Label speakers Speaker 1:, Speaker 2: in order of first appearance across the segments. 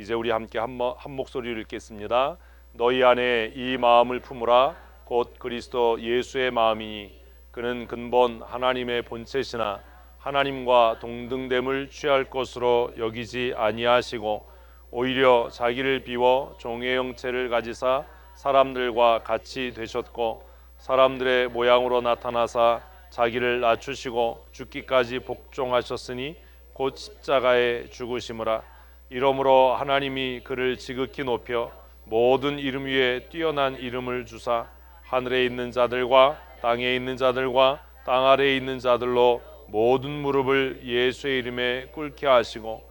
Speaker 1: 이제 우리 함께 한 목소리를 읽겠습니다. 너희 안에 이 마음을 품으라. 곧 그리스도 예수의 마음이니 그는 근본 하나님의 본체시나 하나님과 동등됨을 취할 것으로 여기지 아니하시고 오히려 자기를 비워 종의 형체를 가지사 사람들과 같이 되셨고 사람들의 모양으로 나타나사 자기를 낮추시고 죽기까지 복종하셨으니 곧 십자가에 죽으심이라. 이러므로 하나님이 그를 지극히 높여 모든 이름 위에 뛰어난 이름을 주사 하늘에 있는 자들과 땅에 있는 자들과 땅 아래에 있는 자들로 모든 무릎을 예수의 이름에 꿇게 하시고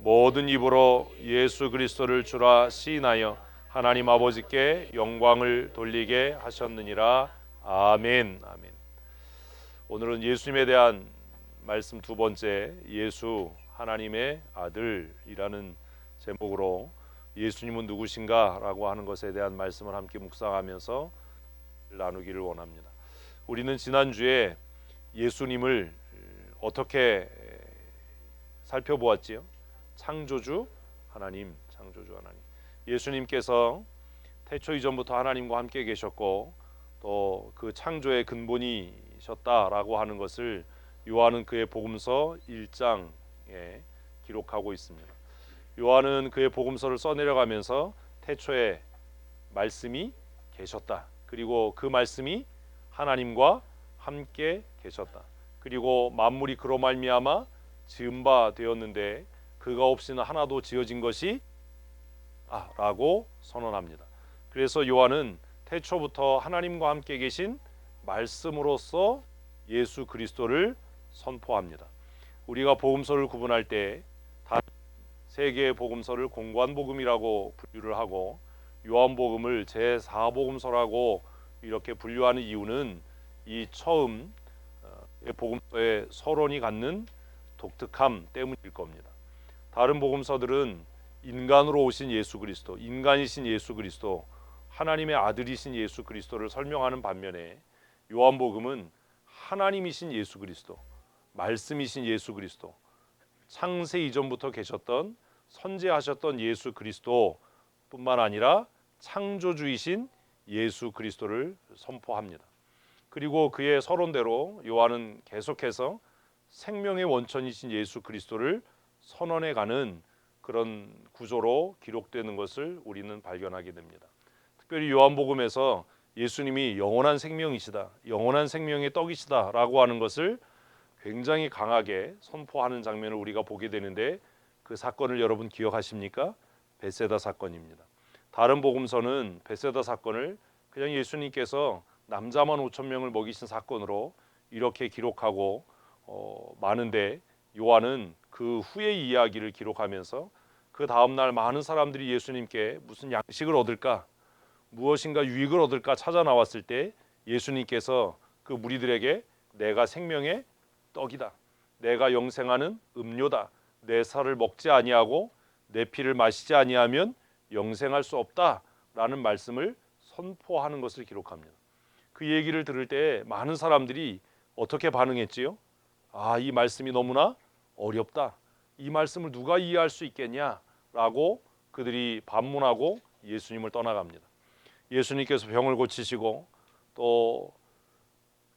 Speaker 1: 모든 입으로 예수 그리스도를 주라 시인하여 하나님 아버지께 영광을 돌리게 하셨느니라. 아멘. 아멘. 오늘은 예수님에 대한 말씀 두 번째, 예수 하나님의 아들이라는 제목으로 예수님은 누구신가 라고 하는 것에 대한 말씀을 함께 묵상하면서 나누기를 원합니다. 우리는 지난주에 예수님을 어떻게 살펴보았지요? 창조주 하나님. 예수님께서 태초 이전부터 하나님과 함께 계셨고 또 그 창조의 근본이셨다라고 하는 것을 요한은 그의 복음서 1장에 기록하고 있습니다. 요한은 그의 복음서를 써내려가면서 태초에 말씀이 계셨다. 그리고 그 말씀이 하나님과 함께 계셨다. 그리고 만물이 그로 말미암아 지은 바 되었는데 그가 없이는 하나도 지어진 것이 라고 선언합니다. 그래서 요한은 태초부터 하나님과 함께 계신 말씀으로서 예수 그리스도를 선포합니다. 우리가 복음서를 구분할 때 세 개의 복음서를 공관복음이라고 분류를 하고 요한복음을 제4복음서라고 이렇게 분류하는 이유는 이 처음 복음서의 서론이 갖는 독특함 때문일 겁니다. 다른 복음서들은 인간으로 오신 예수 그리스도, 인간이신 예수 그리스도, 하나님의 아들이신 예수 그리스도를 설명하는 반면에 요한복음은 하나님이신 예수 그리스도, 말씀이신 예수 그리스도, 창세 이전부터 계셨던 선지하셨던 예수 그리스도뿐만 아니라 창조주이신 예수 그리스도를 선포합니다. 그리고 그의 서론대로 요한은 계속해서 생명의 원천이신 예수 그리스도를 선언해가는 그런 구조로 기록되는 것을 우리는 발견하게 됩니다. 특별히 요한복음에서 예수님이 영원한 생명이시다, 영원한 생명의 떡이시다라고 하는 것을 굉장히 강하게 선포하는 장면을 우리가 보게 되는데 그 사건을 여러분 기억하십니까? 벳세다 사건입니다. 다른 복음서는 벳세다 사건을 그냥 예수님께서 남자만 5천 명을 먹이신 사건으로 이렇게 기록하고 많은데 요한은 그 후의 이야기를 기록하면서 그 다음날 많은 사람들이 예수님께 무슨 양식을 얻을까, 무엇인가 유익을 얻을까 찾아 나왔을 때 예수님께서 그 무리들에게 내가 생명의 떡이다, 내가 영생하는 음료다, 내 살을 먹지 아니하고 내 피를 마시지 아니하면 영생할 수 없다라는 말씀을 선포하는 것을 기록합니다. 그 얘기를 들을 때 많은 사람들이 어떻게 반응했지요? 이 말씀이 너무나 어렵다, 이 말씀을 누가 이해할 수 있겠냐라고 그들이 반문하고 예수님을 떠나갑니다. 예수님께서 병을 고치시고 또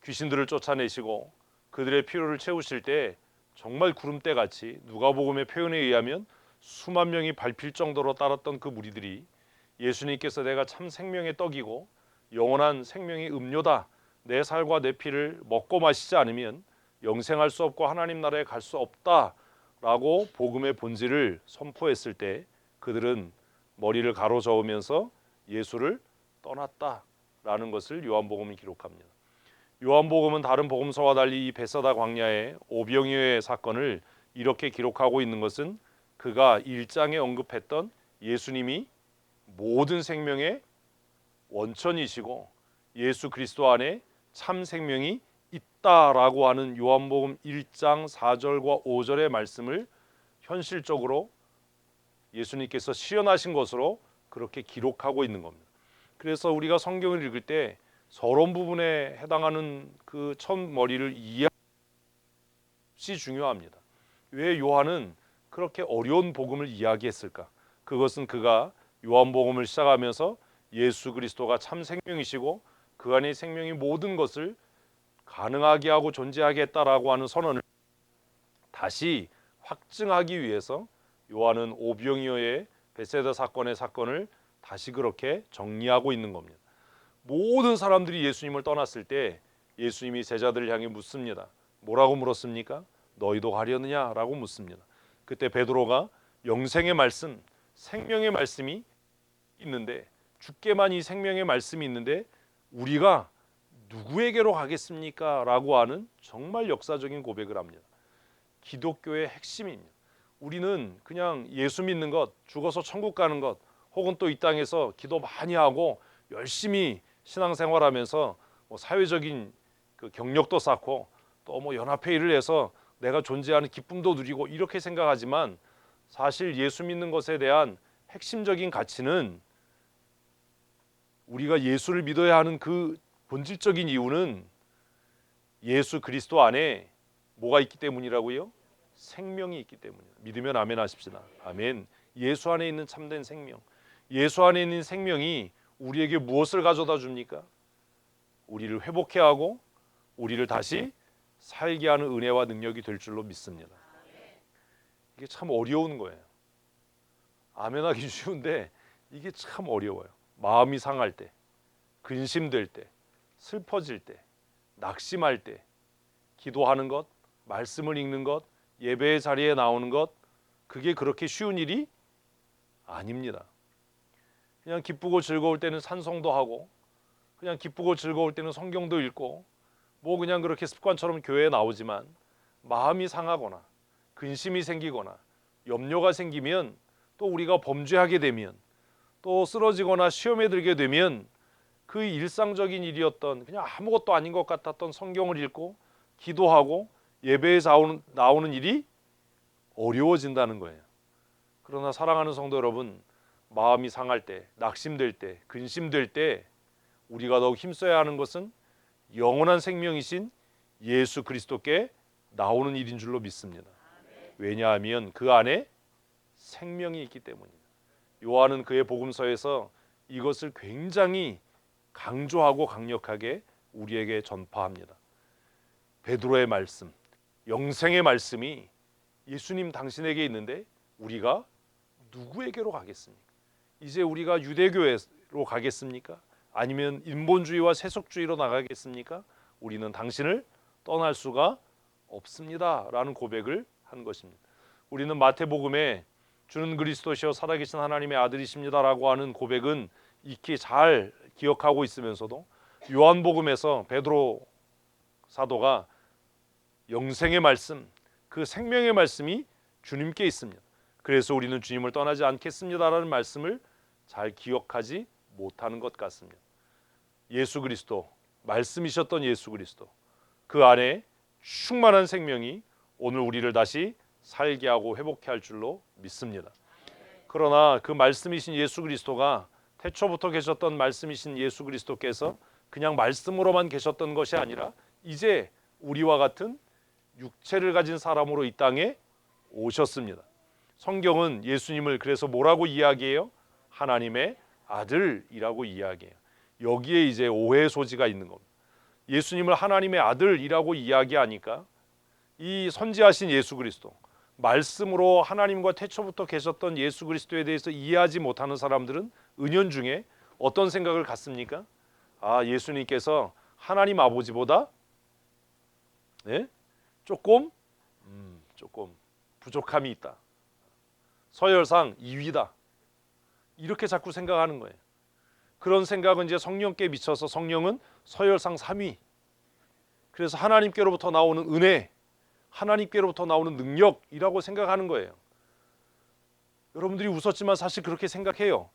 Speaker 1: 귀신들을 쫓아내시고 그들의 필요를 채우실 때 정말 구름대같이 누가복음의 표현에 의하면 수만 명이 밟힐 정도로 따랐던 그 무리들이 예수님께서 내가 참 생명의 떡이고 영원한 생명의 음료다, 내 살과 내 피를 먹고 마시지 않으면 영생할 수 없고 하나님 나라에 갈 수 없다라고 복음의 본질을 선포했을 때 그들은 머리를 가로저으면서 예수를 떠났다라는 것을 요한복음이 기록합니다. 요한복음은 다른 복음서와 달리 이 벳사다 광야의 오병이어의 사건을 이렇게 기록하고 있는 것은 그가 1장에 언급했던 예수님이 모든 생명의 원천이시고 예수 그리스도 안에 참 생명이 있다라고 하는 요한복음 1장 4절과 5절의 말씀을 현실적으로 예수님께서 실현하신 것으로 그렇게 기록하고 있는 겁니다. 그래서 우리가 성경을 읽을 때 서론 부분에 해당하는 그 첫 머리를 이해하는 것이 중요합니다. 왜 요한은 그렇게 어려운 복음을 이야기했을까? 그것은 그가 요한복음을 시작하면서 예수 그리스도가 참 생명이시고 그 안에 생명이 모든 것을 가능하게 하고 존재하게 했다라고 하는 선언을 다시 확증하기 위해서 요한은 오병이어의 베세다 사건의 사건을 다시 그렇게 정리하고 있는 겁니다. 모든 사람들이 예수님을 떠났을 때 예수님이 제자들을 향해 묻습니다. 뭐라고 물었습니까? 너희도 가려느냐? 라고 묻습니다. 그때 베드로가 영생의 말씀, 생명의 말씀이 있는데, 주께만 이 생명의 말씀이 있는데 우리가 누구에게로 가겠습니까? 라고 하는 정말 역사적인 고백을 합니다. 기독교의 핵심입니다. 우리는 그냥 예수 믿는 것, 죽어서 천국 가는 것, 혹은 또 이 땅에서 기도 많이 하고 열심히 신앙생활하면서 사회적인 그 경력도 쌓고 또 연합회의를 해서 내가 존재하는 기쁨도 누리고 이렇게 생각하지만, 사실 예수 믿는 것에 대한 핵심적인 가치는, 우리가 예수를 믿어야 하는 그 본질적인 이유는 예수 그리스도 안에 뭐가 있기 때문이라고요? 생명이 있기 때문이에요. 믿으면 아멘 하십시다. 아멘. 예수 안에 있는 참된 생명, 예수 안에 있는 생명이 우리에게 무엇을 가져다 줍니까? 우리를 회복해 하고 우리를 다시 살게 하는 은혜와 능력이 될 줄로 믿습니다. 이게 참 어려운 거예요. 아멘하기 쉬운데 이게 참 어려워요. 마음이 상할 때, 근심될 때, 슬퍼질 때, 낙심할 때 기도하는 것, 말씀을 읽는 것, 예배의 자리에 나오는 것, 그게 그렇게 쉬운 일이 아닙니다. 그냥 기쁘고 즐거울 때는 찬송도 하고, 그냥 기쁘고 즐거울 때는 성경도 읽고, 그냥 그렇게 습관처럼 교회에 나오지만, 마음이 상하거나 근심이 생기거나 염려가 생기면, 또 우리가 범죄하게 되면, 또 쓰러지거나 시험에 들게 되면, 그 일상적인 일이었던 그냥 아무것도 아닌 것 같았던 성경을 읽고 기도하고 예배에 나오는 일이 어려워진다는 거예요. 그러나 사랑하는 성도 여러분, 마음이 상할 때, 낙심될 때, 근심될 때 우리가 더욱 힘써야 하는 것은 영원한 생명이신 예수 그리스도께 나오는 일인 줄로 믿습니다. 왜냐하면 그 안에 생명이 있기 때문입니다. 요한은 그의 복음서에서 이것을 굉장히 강조하고 강력하게 우리에게 전파합니다. 베드로의 말씀, 영생의 말씀이 예수님 당신에게 있는데 우리가 누구에게로 가겠습니까? 이제 우리가 유대교회로 가겠습니까? 아니면 인본주의와 세속주의로 나가겠습니까? 우리는 당신을 떠날 수가 없습니다 라는 고백을 한 것입니다. 우리는 마태복음에 주는 그리스도시요 살아계신 하나님의 아들이십니다 라고 하는 고백은 익히 잘 기억하고 있으면서도, 요한복음에서 베드로 사도가 영생의 말씀, 그 생명의 말씀이 주님께 있습니다. 그래서 우리는 주님을 떠나지 않겠습니다라는 말씀을 잘 기억하지 못하는 것 같습니다. 예수 그리스도, 말씀이셨던 예수 그리스도, 그 안에 충만한 생명이 오늘 우리를 다시 살게 하고 회복해 할 줄로 믿습니다. 그러나 그 말씀이신 예수 그리스도가, 태초부터 계셨던 말씀이신 예수 그리스도께서 그냥 말씀으로만 계셨던 것이 아니라 이제 우리와 같은 육체를 가진 사람으로 이 땅에 오셨습니다. 성경은 예수님을 그래서 뭐라고 이야기해요? 하나님의 아들이라고 이야기해요. 여기에 이제 오해의 소지가 있는 겁니다. 예수님을 하나님의 아들이라고 이야기하니까 이 선지하신 예수 그리스도, 말씀으로 하나님과 태초부터 계셨던 예수 그리스도에 대해서 이해하지 못하는 사람들은 은연중에 어떤 생각을 갖습니까? 예수님께서 하나님 아버지보다 조금 부족함이 있다. 서열상 2위다. 이렇게 자꾸 생각하는 거예요. 그런 생각은 이제 성령께 미쳐서 성령은 서열상 3위. 그래서 하나님께로부터 나오는 은혜, 하나님께로부터 나오는 능력이라고 생각하는 거예요. 여러분들이 웃었지만 사실 그렇게 생각해요.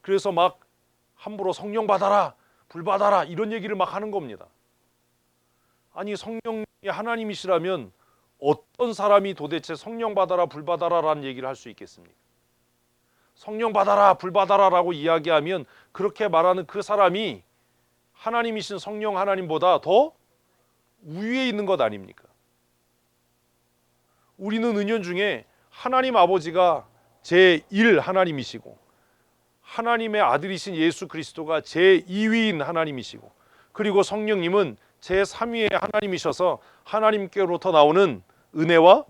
Speaker 1: 그래서 막 함부로 성령 받아라, 불 받아라 이런 얘기를 막 하는 겁니다. 아니, 성령이 하나님이시라면 어떤 사람이 도대체 성령 받아라, 불 받아라라는 얘기를 할 수 있겠습니까? 성령 받아라, 불 받아라라고 이야기하면 그렇게 말하는 그 사람이 하나님이신 성령 하나님보다 더 우위에 있는 것 아닙니까? 우리는 은연중에 하나님 아버지가 제1 하나님이시고 하나님의 아들이신 예수 그리스도가 제2위인 하나님이시고 그리고 성령님은 제3위의 하나님이셔서 하나님께로부터 나오는 은혜와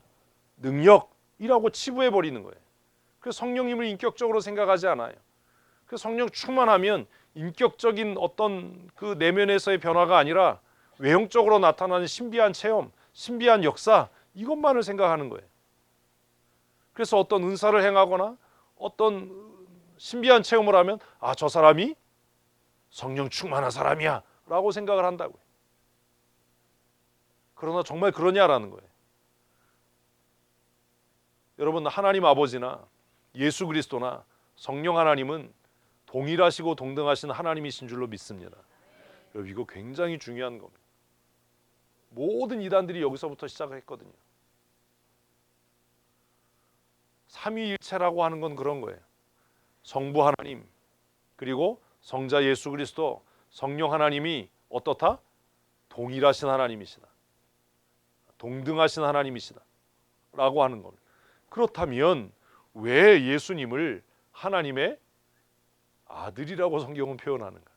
Speaker 1: 능력이라고 치부해 버리는 거예요. 그래서 성령님을 인격적으로 생각하지 않아요. 그 성령 충만하면 인격적인 어떤 그 내면에서의 변화가 아니라 외형적으로 나타나는 신비한 체험, 신비한 역사 이것만을 생각하는 거예요. 그래서 어떤 은사를 행하거나 어떤 신비한 체험을 하면 아, 저 사람이 성령 충만한 사람이야 라고 생각을 한다고요. 그러나 정말 그러냐라는 거예요. 여러분, 하나님 아버지나 예수 그리스도나 성령 하나님은 동일하시고 동등하신 하나님이신 줄로 믿습니다. 여러분, 이거 굉장히 중요한 겁니다. 모든 이단들이 여기서부터 시작했거든요. 삼위일체라고 하는 건 그런 거예요. 성부 하나님 그리고 성자 예수 그리스도 성령 하나님이 어떻다? 동일하신 하나님이시다. 동등하신 하나님이시다 라고 하는 겁니다. 그렇다면 왜 예수님을 하나님의 아들이라고 성경은 표현하는가?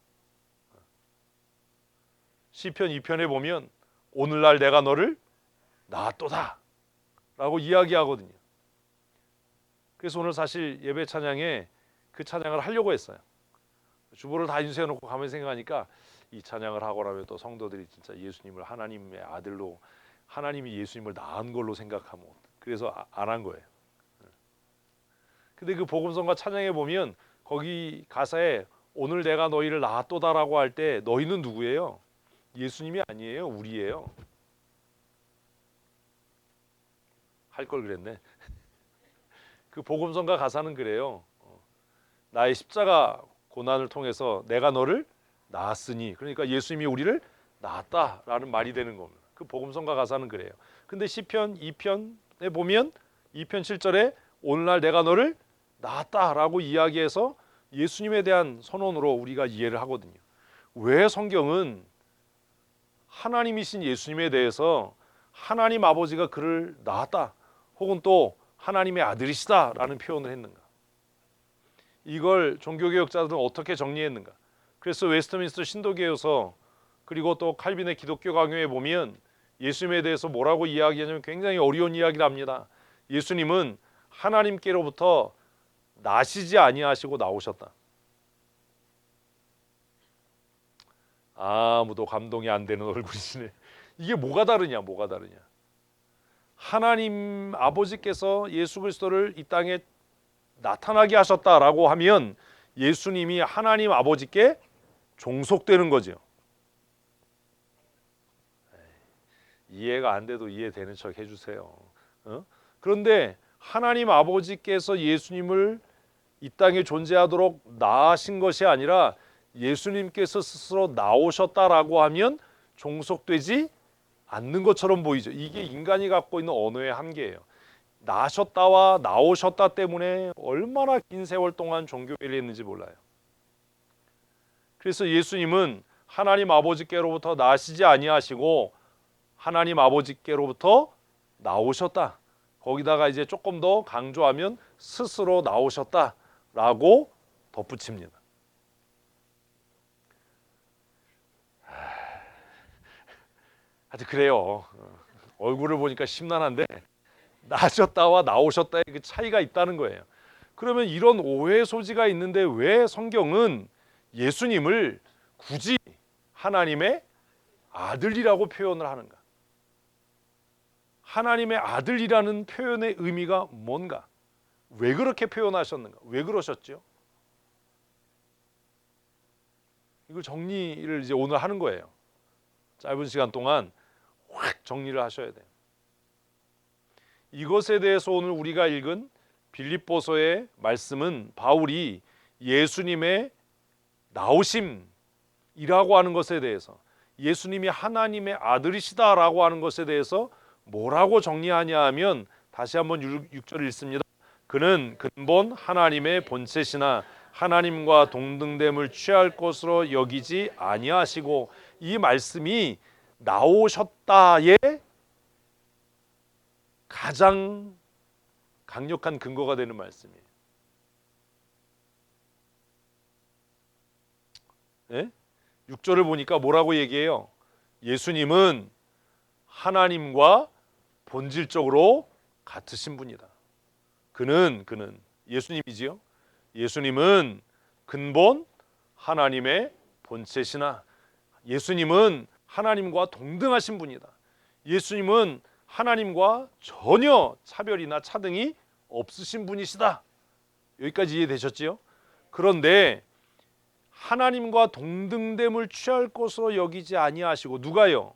Speaker 1: 시편 2편에 보면 오늘날 내가 너를 낳았도다 라고 이야기하거든요. 그래서 오늘 사실 예배 찬양에 그 찬양을 하려고 했어요. 주보를 다 인쇄해 놓고 가만히 생각하니까 이 찬양을 하고 나면 또 성도들이 진짜 예수님을 하나님의 아들로 하나님이 예수님을 낳은 걸로 생각하면 그래서 안 한 거예요. 근데 그 복음성가 찬양에 보면 거기 가사에 오늘 내가 너희를 낳았도다라고 할 때 너희는 누구예요? 예수님이 아니에요. 우리예요. 할 걸 그랬네. 그 복음성가 가사는 그래요. 나의 십자가 고난을 통해서 내가 너를 낳았으니, 그러니까 예수님이 우리를 낳았다라는 말이 되는 겁니다. 그 복음성가 가사는 그래요. 근데 시편 2편에 보면 2편 7절에 오늘날 내가 너를 낳았다라고 이야기해서 예수님에 대한 선언으로 우리가 이해를 하거든요. 왜 성경은 하나님이신 예수님에 대해서 하나님 아버지가 그를 낳았다 혹은 또 하나님의 아들이시다라는 표현을 했는가? 이걸 종교개혁자들은 어떻게 정리했는가? 그래서 웨스트민스터 신도계여서 그리고 또 칼빈의 기독교 강요에 보면 예수님에 대해서 뭐라고 이야기하냐면 굉장히 어려운 이야기를 합니다. 예수님은 하나님께로부터 나시지 아니하시고 나오셨다. 아무도 감동이 안 되는 얼굴이시네. 이게 뭐가 다르냐? 뭐가 다르냐? 하나님 아버지께서 예수 그리스도를 이 땅에 나타나게 하셨다라고 하면 예수님이 하나님 아버지께 종속되는 거죠. 이해가 안 돼도 이해되는 척 해주세요. 그런데 하나님 아버지께서 예수님을 이 땅에 존재하도록 낳으신 것이 아니라 예수님께서 스스로 나오셨다라고 하면 종속되지 않는 것처럼 보이죠. 이게 인간이 갖고 있는 언어의 한계예요. 나셨다와 나오셨다 때문에 얼마나 긴 세월 동안 종교회를 했는지 몰라요. 그래서 예수님은 하나님 아버지께로부터 나시지 아니하시고 하나님 아버지께로부터 나오셨다. 거기다가 이제 조금 더 강조하면 스스로 나오셨다라고 덧붙입니다. 하여튼 그래요. 얼굴을 보니까 심란한데 나셨다와 나오셨다의 그 차이가 있다는 거예요. 그러면 이런 오해 소지가 있는데 왜 성경은 예수님을 굳이 하나님의 아들이라고 표현을 하는가? 하나님의 아들이라는 표현의 의미가 뭔가? 왜 그렇게 표현하셨는가? 왜 그러셨죠? 이걸 정리를 이제 오늘 하는 거예요. 짧은 시간 동안 확 정리를 하셔야 돼요. 이것에 대해서 오늘 우리가 읽은 빌립보서의 말씀은 바울이 예수님의 나오심이라고 하는 것에 대해서 예수님이 하나님의 아들이시다라고 하는 것에 대해서 뭐라고 정리하냐 하면 다시 한번 6절 읽습니다. 그는 근본 하나님의 본체시나 하나님과 동등됨을 취할 것으로 여기지 아니하시고, 이 말씀이 나오셨다의 가장 강력한 근거가 되는 말씀이에요. 예? 6절을 보니까 뭐라고 얘기해요? 예수님은 하나님과 본질적으로 같으신 분이다. 그는 예수님이지요. 예수님은 근본 하나님의 본체시나 예수님은 하나님과 동등하신 분이다. 예수님은 하나님과 전혀 차별이나 차등이 없으신 분이시다. 여기까지 이해되셨지요? 그런데 하나님과 동등됨을 취할 것으로 여기지 아니하시고 누가요?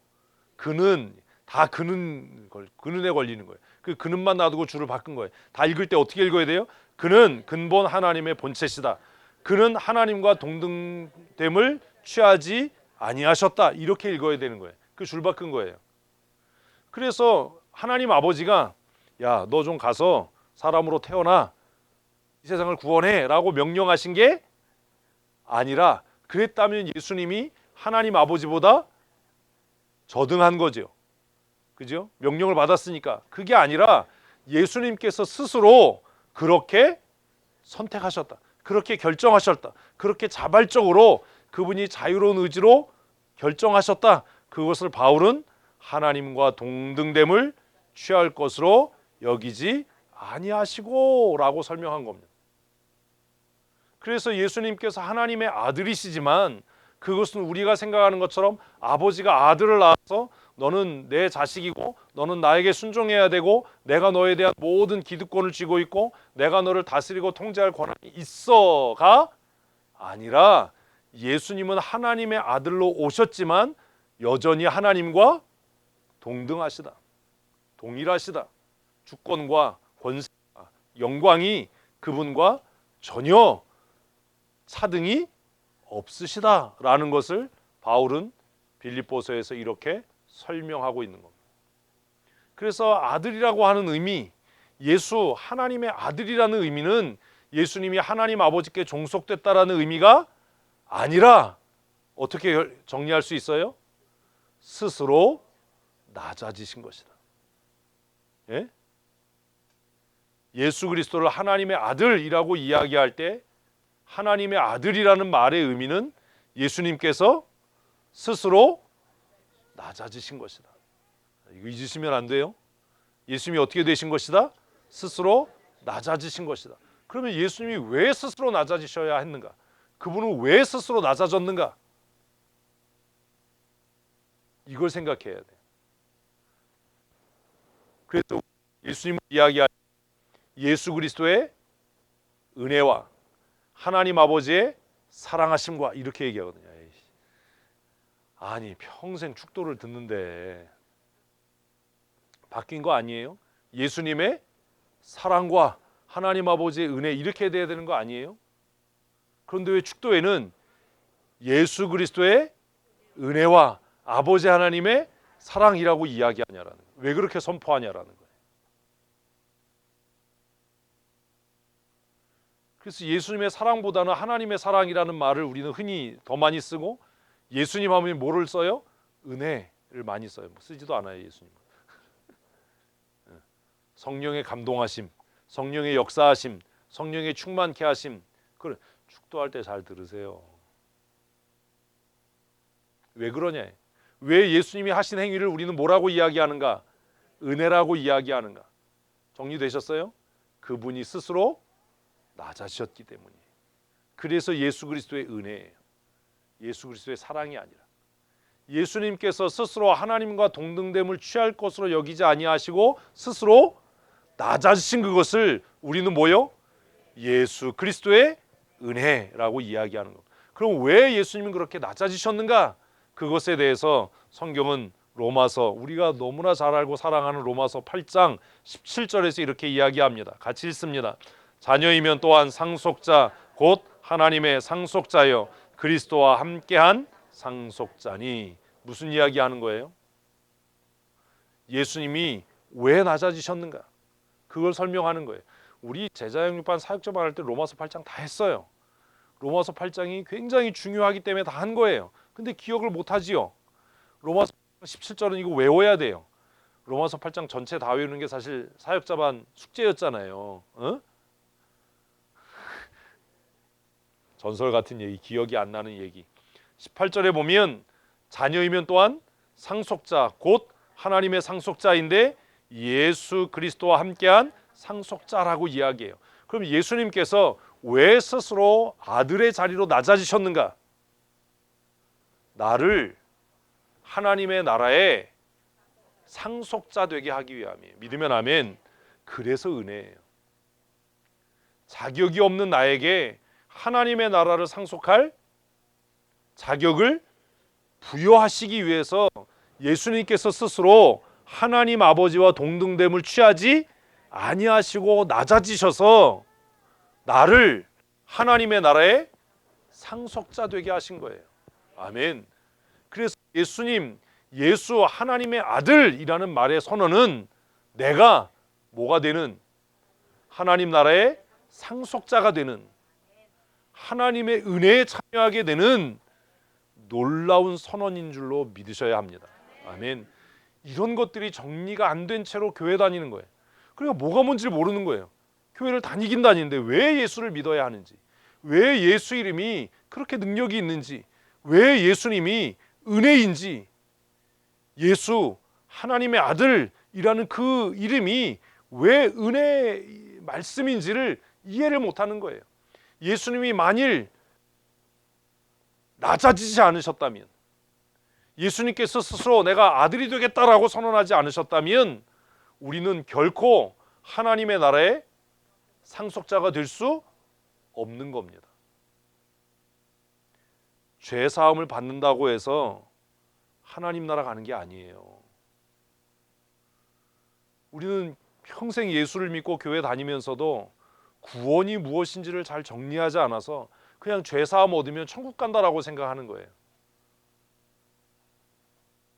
Speaker 1: 그는 다 그는에 걸리는 거예요. 그 그는만 놔두고 줄을 바꾼 거예요. 다 읽을 때 어떻게 읽어야 돼요? 그는 근본 하나님의 본체시다. 그는 하나님과 동등됨을 취하지 아니하셨다. 이렇게 읽어야 되는 거예요. 그 줄 바꾼 거예요. 그래서 하나님 아버지가 야, 너 좀 가서 사람으로 태어나 이 세상을 구원해라고 명령하신 게 아니라 그랬다면 예수님이 하나님 아버지보다 저등한 거죠. 그죠? 명령을 받았으니까. 그게 아니라 예수님께서 스스로 그렇게 선택하셨다. 그렇게 결정하셨다. 그렇게 자발적으로 그분이 자유로운 의지로 결정하셨다. 그것을 바울은 하나님과 동등됨을 취할 것으로 여기지 아니하시고 라고 설명한 겁니다. 그래서 예수님께서 하나님의 아들이시지만 그것은 우리가 생각하는 것처럼 아버지가 아들을 낳아서 너는 내 자식이고 너는 나에게 순종해야 되고 내가 너에 대한 모든 기득권을 쥐고 있고 내가 너를 다스리고 통제할 권한이 있어가 아니라 예수님은 하나님의 아들로 오셨지만 여전히 하나님과 동등하시다. 동일하시다. 주권과 권세, 영광이 그분과 전혀 차등이 없으시다라는 것을 바울은 빌립보서에서 이렇게 설명하고 있는 겁니다. 그래서 아들이라고 하는 의미, 예수 하나님의 아들이라는 의미는 예수님이 하나님 아버지께 종속됐다라는 의미가 아니라 어떻게 정리할 수 있어요? 스스로 낮아지신 것이다. 예? 예수 그리스도를 하나님의 아들이라고 이야기할 때 하나님의 아들이라는 말의 의미는 예수님께서 스스로 낮아지신 것이다. 이거 잊으시면 안 돼요. 예수님이 어떻게 되신 것이다? 스스로 낮아지신 것이다. 그러면 예수님이 왜 스스로 낮아지셔야 했는가? 그분은 왜 스스로 낮아졌는가? 이걸 생각해야 돼. 그래서 예수님을 이야기할 예수 그리스도의 은혜와 하나님 아버지의 사랑하심과 이렇게 얘기하거든요. 아니 평생 축도를 듣는데 바뀐 거 아니에요? 예수님의 사랑과 하나님 아버지의 은혜 이렇게 돼야 되는 거 아니에요? 그런데 왜 축도에는 예수 그리스도의 은혜와 아버지 하나님의 사랑이라고 이야기하냐라는 거예요. 왜 그렇게 선포하냐라는 거예요. 그래서 예수님의 사랑보다는 하나님의 사랑이라는 말을 우리는 흔히 더 많이 쓰고 예수님 하면 뭐를 써요? 은혜를 많이 써요. 쓰지도 않아요, 예수님은. 성령의 감동하심, 성령의 역사하심, 성령의 충만케 하심. 그걸 축도할 때 잘 들으세요. 왜 그러냐? 왜 예수님이 하신 행위를 우리는 뭐라고 이야기하는가? 은혜라고 이야기하는가? 정리되셨어요? 그분이 스스로 낮아지셨기 때문이에요. 그래서 예수 그리스도의 은혜예요. 예수 그리스도의 사랑이 아니라 예수님께서 스스로 하나님과 동등됨을 취할 것으로 여기지 아니하시고 스스로 낮아지신 그것을 우리는 뭐요? 예수 그리스도의 은혜라고 이야기하는 겁니다. 그럼 왜 예수님은 그렇게 낮아지셨는가? 그것에 대해서 성경은 로마서 우리가 너무나 잘 알고 사랑하는 로마서 8장 17절에서 이렇게 이야기합니다. 같이 읽습니다. 자녀이면 또한 상속자 곧 하나님의 상속자여 그리스도와 함께한 상속자니. 무슨 이야기 하는 거예요? 예수님이 왜 낮아지셨는가? 그걸 설명하는 거예요. 우리 제자영육반 사역자만 할 때 로마서 8장 다 했어요. 로마서 8장이 굉장히 중요하기 때문에 다 한 거예요. 근데 기억을 못 하지요. 로마서 17절은 이거 외워야 돼요. 로마서 8장 전체 다 외우는 게 사실 사역자반 숙제였잖아요. 어? 전설 같은 얘기, 기억이 안 나는 얘기. 18절에 보면 자녀이면 또한 상속자 곧 하나님의 상속자인데 예수 그리스도와 함께한 상속자라고 이야기해요. 그럼 예수님께서 왜 스스로 아들의 자리로 낮아지셨는가? 나를 하나님의 나라의 상속자 되게 하기 위함이에요. 믿으면 아멘. 그래서 은혜예요. 자격이 없는 나에게 하나님의 나라를 상속할 자격을 부여하시기 위해서 예수님께서 스스로 하나님 아버지와 동등됨을 취하지 아니하시고 낮아지셔서 나를 하나님의 나라의 상속자 되게 하신 거예요. 아멘. 그래서 예수님, 예수 하나님의 아들이라는 말의 선언은 내가 뭐가 되는, 하나님 나라의 상속자가 되는, 하나님의 은혜에 참여하게 되는 놀라운 선언인 줄로 믿으셔야 합니다. 아멘. 이런 것들이 정리가 안 된 채로 교회 다니는 거예요. 그러니까 뭐가 뭔지 모르는 거예요. 교회를 다니긴 다니는데 왜 예수를 믿어야 하는지, 왜 예수 이름이 그렇게 능력이 있는지, 왜 예수님이 은혜인지, 예수 하나님의 아들이라는 그 이름이 왜 은혜 말씀인지를 이해를 못하는 거예요. 예수님이 만일 낮아지지 않으셨다면, 예수님께서 스스로 내가 아들이 되겠다라고 선언하지 않으셨다면 우리는 결코 하나님의 나라의 상속자가 될 수 없는 겁니다. 죄 사함을 받는다고 해서 하나님 나라 가는 게 아니에요. 우리는 평생 예수를 믿고 교회 다니면서도 구원이 무엇인지를 잘 정리하지 않아서 그냥 죄 사함 얻으면 천국 간다라고 생각하는 거예요.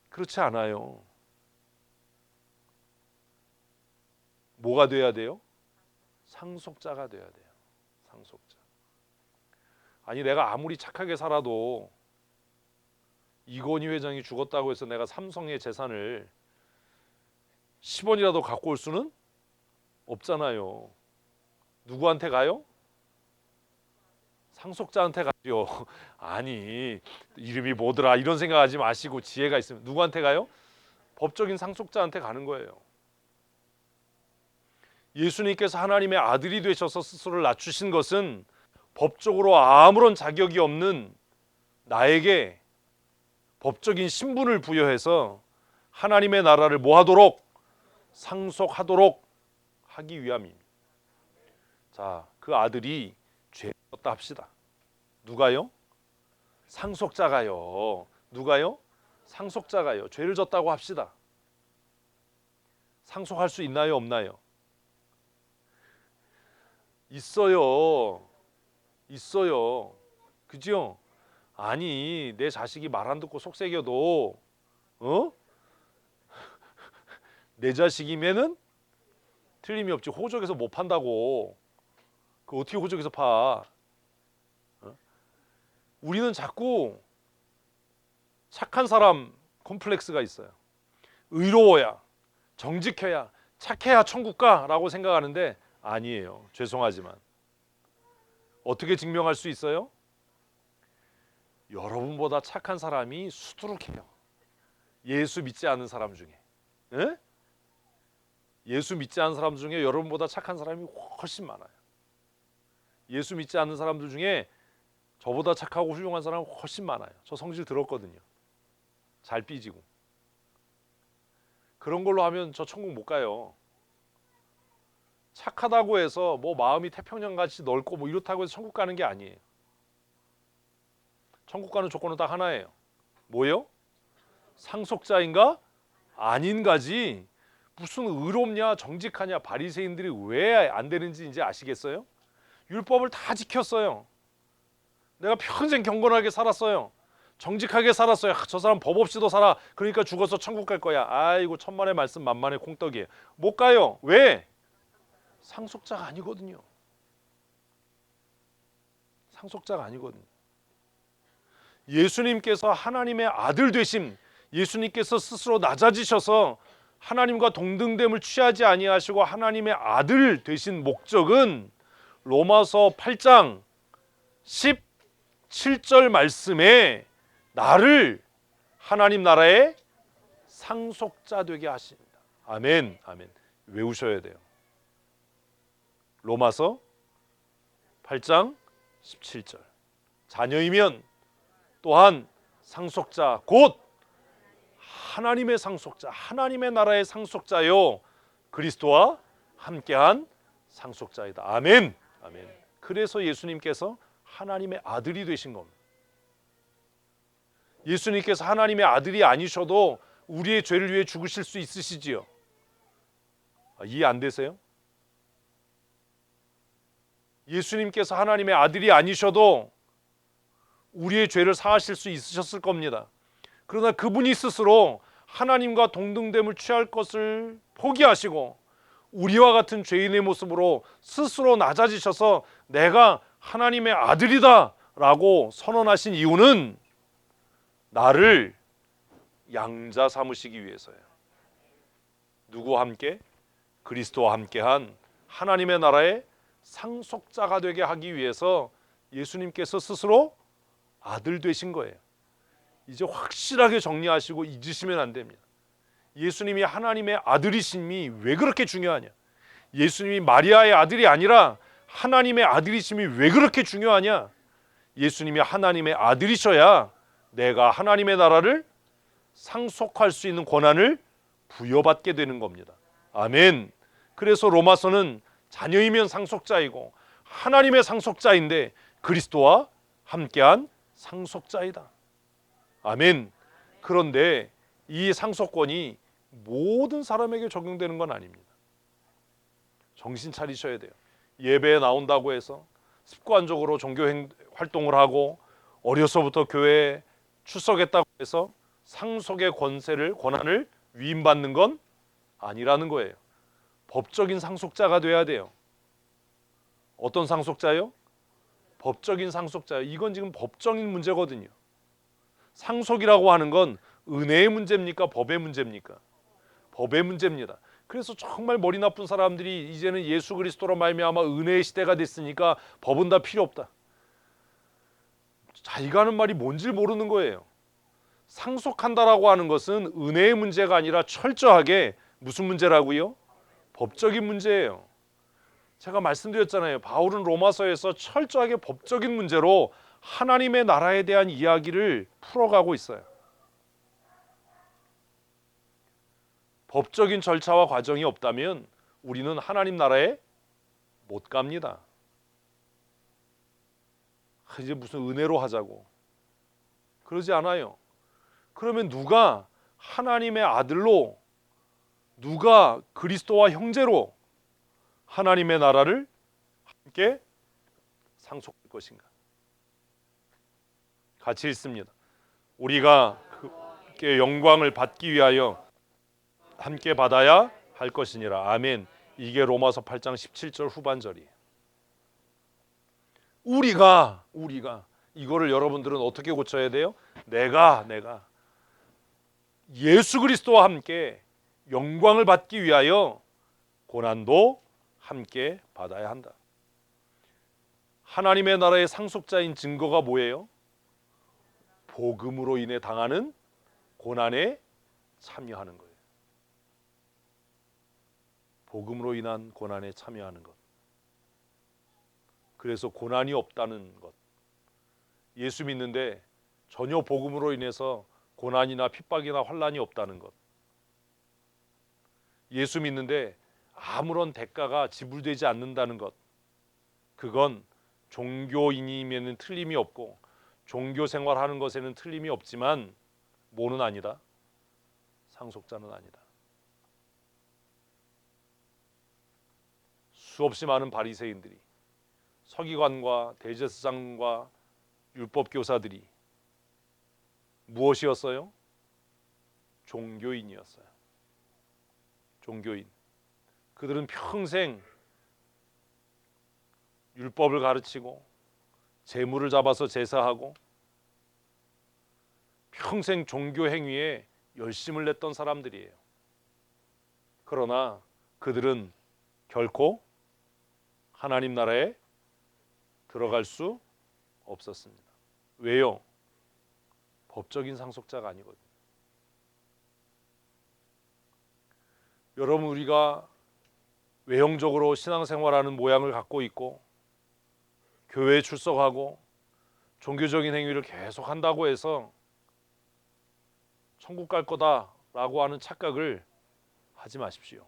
Speaker 1: 그렇지 않아요. 뭐가 돼야 돼요? 상속자가 돼야 돼요. 상속자. 아니 내가 아무리 착하게 살아도 이건희 회장이 죽었다고 해서 내가 삼성의 재산을 10원이라도 갖고 올 수는 없잖아요. 누구한테 가요? 상속자한테 가죠. 아니 이름이 뭐더라 이런 생각하지 마시고 지혜가 있으면 누구한테 가요? 법적인 상속자한테 가는 거예요. 예수님께서 하나님의 아들이 되셔서 스스로를 낮추신 것은 법적으로 아무런 자격이 없는 나에게 법적인 신분을 부여해서 하나님의 나라를 뭐하도록? 상속하도록 하기 위함입니다. 자, 그 아들이 죄를 졌다 합시다. 누가요? 상속자가요. 누가요? 상속자가요. 죄를 졌다고 합시다. 상속할 수 있나요? 없나요? 있어요. 있어요. 그죠? 아니 내 자식이 말 안 듣고 속새겨도 내 자식이면은 틀림이 없지. 호적에서 못 판다고. 그 어떻게 호적에서 파? 우리는 자꾸 착한 사람 콤플렉스가 있어요. 의로워야, 정직해야, 착해야 천국 가라고 생각하는데 아니에요. 죄송하지만 어떻게 증명할 수 있어요? 여러분보다 착한 사람이 수두룩해요. 예수 믿지 않는 사람 중에. 에? 예수 믿지 않는 사람 중에 여러분보다 착한 사람이 훨씬 많아요. 예수 믿지 않는 사람들 중에 저보다 착하고 훌륭한 사람은 훨씬 많아요. 저 성질 들었거든요. 잘 삐지고. 그런 걸로 하면 저 천국 못 가요. 착하다고 해서 뭐 마음이 태평양같이 넓고 뭐 이렇다고 해서 천국 가는 게 아니에요. 천국 가는 조건은 딱 하나예요. 뭐예요? 상속자인가? 아닌가지. 무슨 의롭냐 정직하냐 바리새인들이 왜 안 되는지 이제 아시겠어요? 율법을 다 지켰어요. 내가 평생 경건하게 살았어요. 정직하게 살았어요. 저 사람 법 없이도 살아. 그러니까 죽어서 천국 갈 거야. 아이고 천만의 말씀 만만의 콩떡이에요. 못 가요. 왜? 상속자가 아니거든요. 상속자가 아니거든요. 예수님께서 하나님의 아들 되심, 예수님께서 스스로 낮아지셔서 하나님과 동등됨을 취하지 아니하시고 하나님의 아들 되신 목적은 로마서 8장 17절 말씀에 나를 하나님 나라의 상속자 되게 하십니다. 아멘, 아멘. 외우셔야 돼요. 로마서 8장 17절. 자녀이면 또한 상속자, 곧 하나님의 상속자, 하나님의 나라의 상속자요 그리스도와 함께한 상속자이다. 아멘, 아멘. 그래서 예수님께서 하나님의 아들이 되신 겁니다. 예수님께서 하나님의 아들이 아니셔도 우리의 죄를 위해 죽으실 수 있으시지요. 이해 안 되세요? 예수님께서 하나님의 아들이 아니셔도 우리의 죄를 사하실 수 있으셨을 겁니다. 그러나 그분이 스스로 하나님과 동등됨을 취할 것을 포기하시고 우리와 같은 죄인의 모습으로 스스로 낮아지셔서 내가 하나님의 아들이다 라고 선언하신 이유는 나를 양자 삼으시기 위해서예요. 누구와 함께? 그리스도와 함께한 하나님의 나라의 상속자가 되게 하기 위해서 예수님께서 스스로 아들 되신 거예요. 이제 확실하게 정리하시고 잊으시면 안 됩니다. 예수님이 하나님의 아들이심이 왜 그렇게 중요하냐? 예수님이 마리아의 아들이 아니라 하나님의 아들이심이 왜 그렇게 중요하냐? 예수님이 하나님의 아들이셔야 내가 하나님의 나라를 상속할 수 있는 권한을 부여받게 되는 겁니다. 아멘. 그래서 로마서는 자녀이면 상속자이고 하나님의 상속자인데 그리스도와 함께한 상속자이다. 아멘. 그런데 이 상속권이 모든 사람에게 적용되는 건 아닙니다. 정신 차리셔야 돼요. 예배에 나온다고 해서 습관적으로 종교 활동을 하고 어려서부터 교회에 출석했다고 해서 상속의 권한을 위임받는 건 아니라는 거예요. 법적인 상속자가 돼야 돼요. 어떤 상속자요? 법적인 상속자요. 이건 지금 법적인 문제거든요. 상속이라고 하는 건 은혜의 문제입니까? 법의 문제입니까? 법의 문제입니다. 그래서 정말 머리 나쁜 사람들이 이제는 예수 그리스도로 말미암아 은혜의 시대가 됐으니까 법은 다 필요 없다. 자기가 하는 말이 뭔지 모르는 거예요. 상속한다라고 하는 것은 은혜의 문제가 아니라 철저하게 무슨 문제라고요? 법적인 문제예요. 제가 말씀드렸잖아요. 바울은 로마서에서 철저하게 법적인 문제로 하나님의 나라에 대한 이야기를 풀어가고 있어요. 법적인 절차와 과정이 없다면 우리는 하나님 나라에 못 갑니다. 이제 무슨 은혜로 하자고. 그러지 않아요. 그러면 누가 하나님의 아들로, 누가 그리스도와 형제로 하나님의 나라를 함께 상속할 것인가? 같이 읽습니다. 우리가 그의 영광을 받기 위하여 함께 받아야 할 것이니라. 아멘. 이게 로마서 8장 17절 후반절이에요. 우리가 이거를 여러분들은 어떻게 고쳐야 돼요? 내가 예수 그리스도와 함께 영광을 받기 위하여 고난도 함께 받아야 한다. 하나님의 나라의 상속자인 증거가 뭐예요? 복음으로 인해 당하는 고난에 참여하는 거예요. 복음으로 인한 고난에 참여하는 것. 그래서 고난이 없다는 것. 예수 믿는데 전혀 복음으로 인해서 고난이나 핍박이나 환난이 없다는 것. 예수 믿는데 아무런 대가가 지불되지 않는다는 것. 그건 종교인이면 틀림이 없고 종교 생활하는 것에는 틀림이 없지만 뭐는 아니다? 상속자는 아니다. 수없이 많은 바리새인들이, 서기관과 대제사장과 율법 교사들이 무엇이었어요? 종교인이었어요. 종교인. 그들은 평생 율법을 가르치고 재물을 잡아서 제사하고 평생 종교 행위에 열심을 냈던 사람들이에요. 그러나 그들은 결코 하나님 나라에 들어갈 수 없었습니다. 왜요? 법적인 상속자가 아니거든요. 여러분, 우리가 외형적으로 신앙생활하는 모양을 갖고 있고 교회에 출석하고 종교적인 행위를 계속 한다고 해서 천국 갈 거다라고 하는 착각을 하지 마십시오.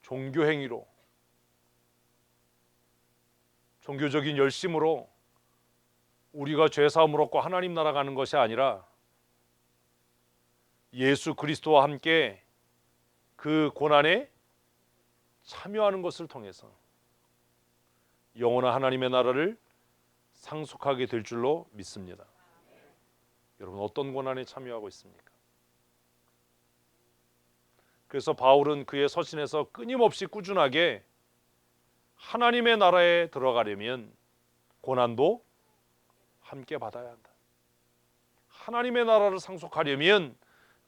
Speaker 1: 종교 행위로, 종교적인 열심으로 우리가 죄 사함을 얻고 하나님 나라 가는 것이 아니라 예수 그리스도와 함께 그 고난에 참여하는 것을 통해서 영원한 하나님의 나라를 상속하게 될 줄로 믿습니다. 여러분, 어떤 고난에 참여하고 있습니까? 그래서 바울은 그의 서신에서 끊임없이 꾸준하게 하나님의 나라에 들어가려면 고난도 함께 받아야 한다. 하나님의 나라를 상속하려면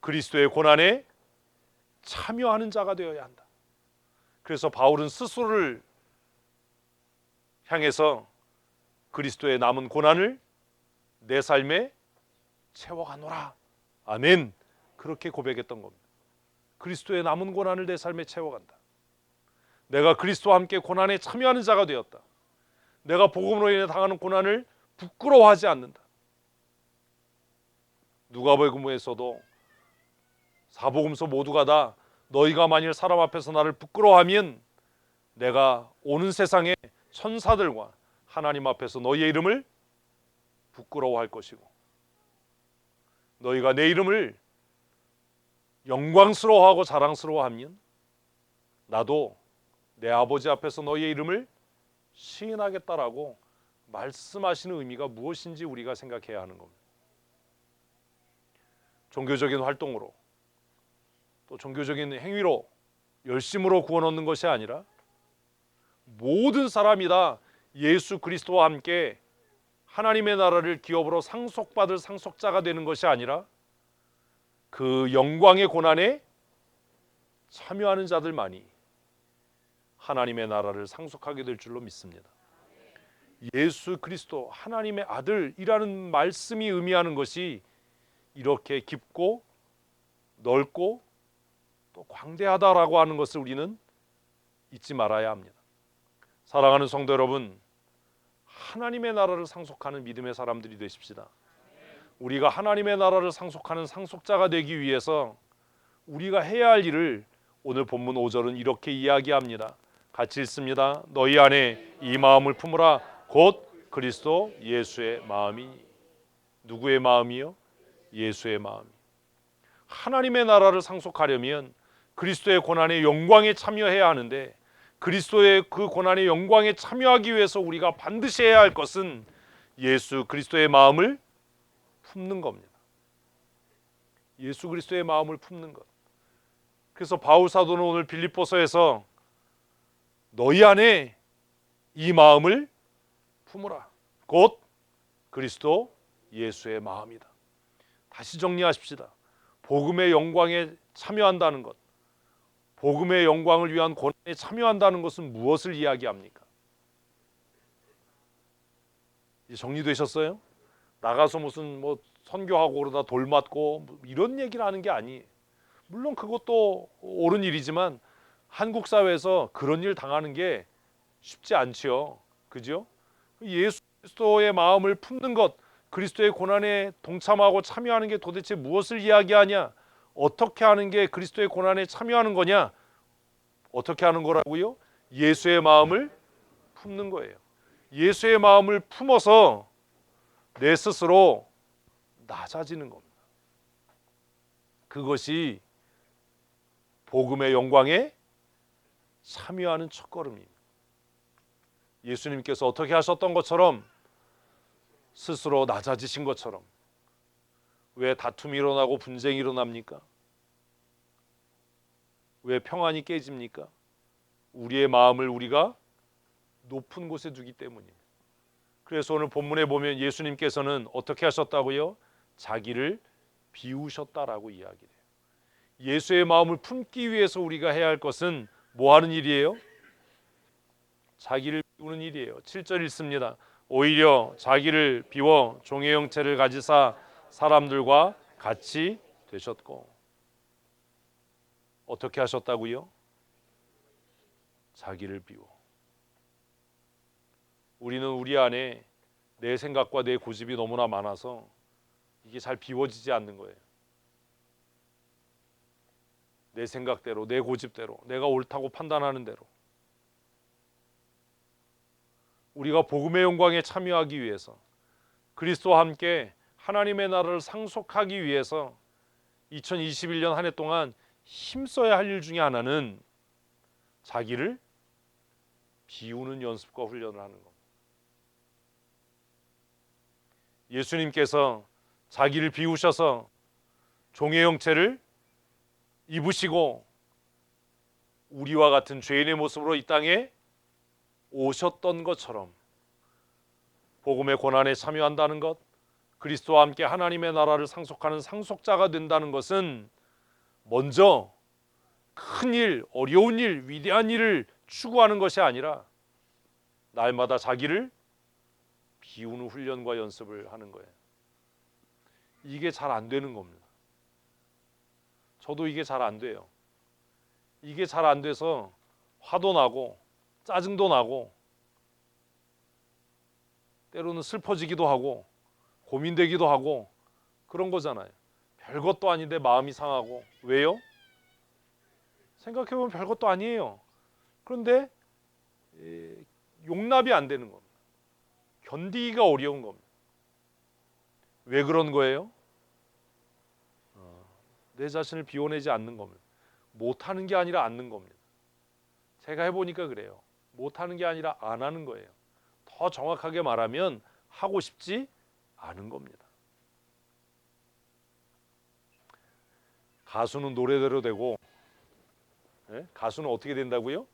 Speaker 1: 그리스도의 고난에 참여하는 자가 되어야 한다. 그래서 바울은 스스로를 향해서 그리스도의 남은 고난을 내 삶에 채워가노라. 아멘. 그렇게 고백했던 겁니다. 그리스도의 남은 고난을 내 삶에 채워간다. 내가 그리스도와 함께 고난에 참여하는 자가 되었다. 내가 복음으로 인해 당하는 고난을 부끄러워하지 않는다. 누가복음에서도 사복음서 모두가 다 너희가 만일 사람 앞에서 나를 부끄러워하면 내가 오는 세상의 천사들과 하나님 앞에서 너희의 이름을 부끄러워할 것이고 너희가 내 이름을 영광스러워하고 자랑스러워하면 나도 내 아버지 앞에서 너희의 이름을 시인하겠다라고 말씀하시는 의미가 무엇인지 우리가 생각해야 하는 겁니다. 종교적인 활동으로 또 종교적인 행위로 열심으로 구원 얻는 것이 아니라 모든 사람이 다 예수 그리스도와 함께 하나님의 나라를 기업으로 상속받을 상속자가 되는 것이 아니라 그 영광의 고난에 참여하는 자들만이 하나님의 나라를 상속하게 될 줄로 믿습니다. 예수 그리스도 하나님의 아들이라는 말씀이 의미하는 것이 이렇게 깊고 넓고 또 광대하다라고 하는 것을 우리는 잊지 말아야 합니다. 사랑하는 성도 여러분, 하나님의 나라를 상속하는 믿음의 사람들이 되십시다. 우리가 하나님의 나라를 상속하는 상속자가 되기 위해서 우리가 해야 할 일을 오늘 본문 5절은 이렇게 이야기합니다. 같이 읽습니다. 너희 안에 이 마음을 품으라. 곧 그리스도 예수의 마음이. 누구의 마음이요? 예수의 마음이. 하나님의 나라를 상속하려면 그리스도의 고난의 영광에 참여해야 하는데 그리스도의 그 고난의 영광에 참여하기 위해서 우리가 반드시 해야 할 것은 예수 그리스도의 마음을 품는 겁니다. 예수 그리스도의 마음을 품는 것. 그래서 바울 사도는 오늘 빌립보서에서 너희 안에 이 마음을 품으라. 곧 그리스도 예수의 마음이다. 다시 정리하십시다. 복음의 영광에 참여한다는 것, 복음의 영광을 위한 고난에 참여한다는 것은 무엇을 이야기합니까? 이제 정리되셨어요? 나가서 무슨 뭐 선교하고 그러다 돌 맞고 이런 얘기를 하는 게 아니에요. 물론 그것도 옳은 일이지만 한국 사회에서 그런 일 당하는 게 쉽지 않지요. 그죠? 예수 그리스도의 마음을 품는 것, 그리스도의 고난에 동참하고 참여하는 게 도대체 무엇을 이야기하냐? 어떻게 하는 게 그리스도의 고난에 참여하는 거냐? 어떻게 하는 거라고요? 예수의 마음을 품는 거예요. 예수의 마음을 품어서 내 스스로 낮아지는 겁니다. 그것이 복음의 영광에 참여하는 첫걸음입니다. 예수님께서 어떻게 하셨던 것처럼 스스로 낮아지신 것처럼. 왜 다툼이 일어나고 분쟁이 일어납니까? 왜 평안이 깨집니까? 우리의 마음을 우리가 높은 곳에 두기 때문입니다. 그래서 오늘 본문에 보면 예수님께서는 어떻게 하셨다고요? 자기를 비우셨다라고 이야기해요. 예수의 마음을 품기 위해서 우리가 해야 할 것은 뭐 하는 일이에요? 자기를 비우는 일이에요. 7절 읽습니다. 오히려 자기를 비워 종의 형체를 가지사 사람들과 같이 되셨고. 어떻게 하셨다고요? 자기를 비워. 우리는 우리 안에 내 생각과 내 고집이 너무나 많아서 이게 잘 비워지지 않는 거예요. 내 생각대로, 내 고집대로, 내가 옳다고 판단하는 대로. 우리가 복음의 영광에 참여하기 위해서, 그리스도와 함께 하나님의 나라를 상속하기 위해서 2021년 한 해 동안 힘써야 할 일 중에 하나는 자기를 비우는 연습과 훈련을 하는 겁니다. 예수님께서 자기를 비우셔서 종의 형체를 입으시고 우리와 같은 죄인의 모습으로 이 땅에 오셨던 것처럼 복음의 고난에 참여한다는 것, 그리스도와 함께 하나님의 나라를 상속하는 상속자가 된다는 것은 먼저 큰 일, 어려운 일, 위대한 일을 추구하는 것이 아니라 날마다 자기를 비우는 훈련과 연습을 하는 거예요. 이게 잘 안 되는 겁니다. 저도 이게 잘 안 돼요. 이게 잘 안 돼서 화도 나고 짜증도 나고 때로는 슬퍼지기도 하고 고민되기도 하고 그런 거잖아요. 별것도 아닌데 마음이 상하고. 왜요? 생각해보면 별것도 아니에요. 그런데 용납이 안 되는 겁니다. 견디기가 어려운 겁니다. 왜 그런 거예요? 내 자신을 비워내지 않는 겁니다. 못하는 게 아니라 않는 겁니다. 제가 해보니까 그래요. 못하는 게 아니라 안 하는 거예요. 더 정확하게 말하면 하고 싶지 않은 겁니다. 가수는 노래대로 되고, 가수는 어떻게 된다고요?